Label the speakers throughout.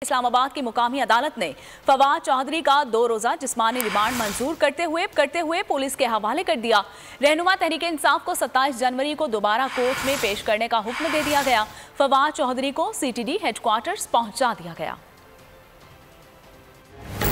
Speaker 1: इस्लामाबाद की मुकामी अदालत ने फवाद चौधरी का 2 रोजा जिस्मानी रिमांड मंजूर करते हुए पुलिस के हवाले कर दिया। रहनुमा तहरीके इंसाफ को 27 जनवरी को दोबारा कोर्ट में पेश करने का हुक्म दे दिया गया। फवाद चौधरी को सीटीडी हेडक्वार्टर्स पहुंचा दिया गया।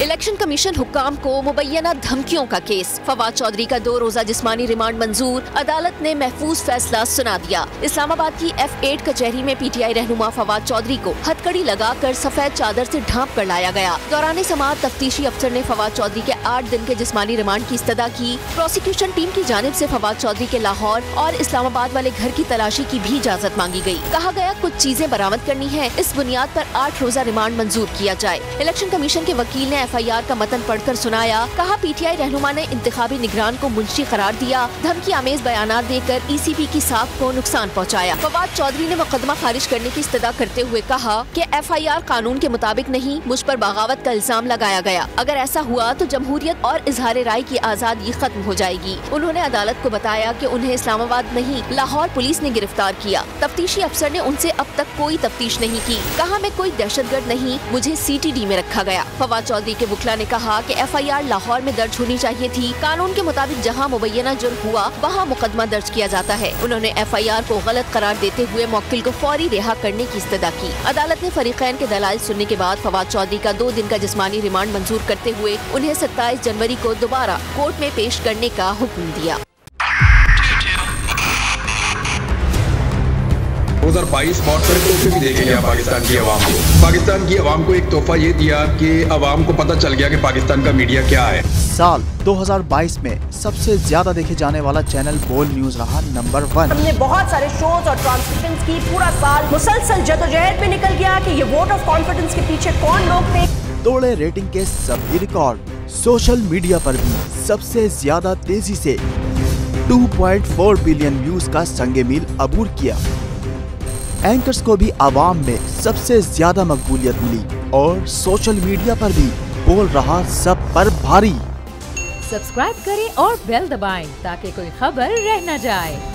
Speaker 2: इलेक्शन कमीशन हुक्काम को मुबैना धमकियों का केस। फवाद चौधरी का 2 रोजा जिस्मानी रिमांड मंजूर, अदालत ने महफूज फैसला सुना दिया। इस्लामाबाद की F8 कचहरी में PTI रहनुमा फवाद चौधरी को हथकड़ी लगाकर सफेद चादर से ढांप कर लाया गया। दौरान समाअत तफ्तीशी अफसर ने फवाद चौधरी के 8 दिन के जिस्मानी रिमांड की इस्तदा की। प्रोसिक्यूशन टीम की जानिब से फवाद चौधरी के लाहौर और इस्लामाबाद वाले घर की तलाशी की भी इजाजत मांगी गई। कहा गया कुछ चीजें बरामद करनी है, इस बुनियाद पर 8 रोजा रिमांड मंजूर किया जाए। इलेक्शन कमीशन के वकील ने FIR का मतन पढ़कर सुनाया। कहा PTI रहनुमा ने इंतखाबी निगरान को मुंशी करार दिया, धमकी आमेज बयानात देकर ECP की साख को नुकसान पहुंचाया। फवाद चौधरी ने मुकदमा खारिज करने की इस्तदा करते हुए कहा कि FIR कानून के मुताबिक नहीं, मुझ पर बगावत का इल्जाम लगाया गया। अगर ऐसा हुआ तो जमहूरियत और इजहार राय की आजादी खत्म हो जाएगी। उन्होंने अदालत को बताया कि उन्हें इस्लामाबाद नहीं, लाहौर पुलिस ने गिरफ्तार किया। तफ्तीशी अफसर ने उनसे अब तक कोई तफ्तीश नहीं की। कहा मैं कोई दहशतगर्द नहीं, मुझे CTD में रखा गया। फवाद चौधरी के वकील ने कहा कि FIR लाहौर में दर्ज होनी चाहिए थी। कानून के मुताबिक जहां मुबैना जुर्म हुआ वहां मुकदमा दर्ज किया जाता है। उन्होंने FIR को गलत करार देते हुए मुवक्किल को फौरी रिहा करने की इस्तदा की। अदालत ने फरीकैन के दलाइल सुनने के बाद फवाद चौधरी का 2 दिन का जिस्मानी रिमांड मंजूर करते हुए उन्हें 27 जनवरी को दोबारा कोर्ट में पेश करने का हुक्म दिया।
Speaker 3: 2022 बहुत सारे तोहफे भी देखे गया पाकिस्तान की आवाम को। पाकिस्तान की आवाम को एक तोहफा ये दिया कि आवाम को पता चल गया कि पाकिस्तान का मीडिया क्या है।
Speaker 4: साल 2022 में सबसे ज्यादा देखे जाने वाला चैनल बोल न्यूज रहा नंबर 1।
Speaker 5: हमने बहुत सारे शोज और ट्रांसमिशंस की, पूरा साल मुसलसल जदोजहद में निकल गया कि ये वोट ऑफ कॉन्फिडेंस के पीछे कौन लोग थे।
Speaker 4: तोड़े रेटिंग के सभी रिकॉर्ड। सोशल मीडिया पर भी सबसे ज्यादा तेजी से 2.4 बिलियन व्यूज का संगे मील अबूर किया। एंकर्स को भी आवाम में सबसे ज्यादा मकबूलियत मिली और सोशल मीडिया पर भी बोल रहा सब पर भारी।
Speaker 6: सब्सक्राइब करें और बेल दबाएं ताकि कोई खबर रह न जाए।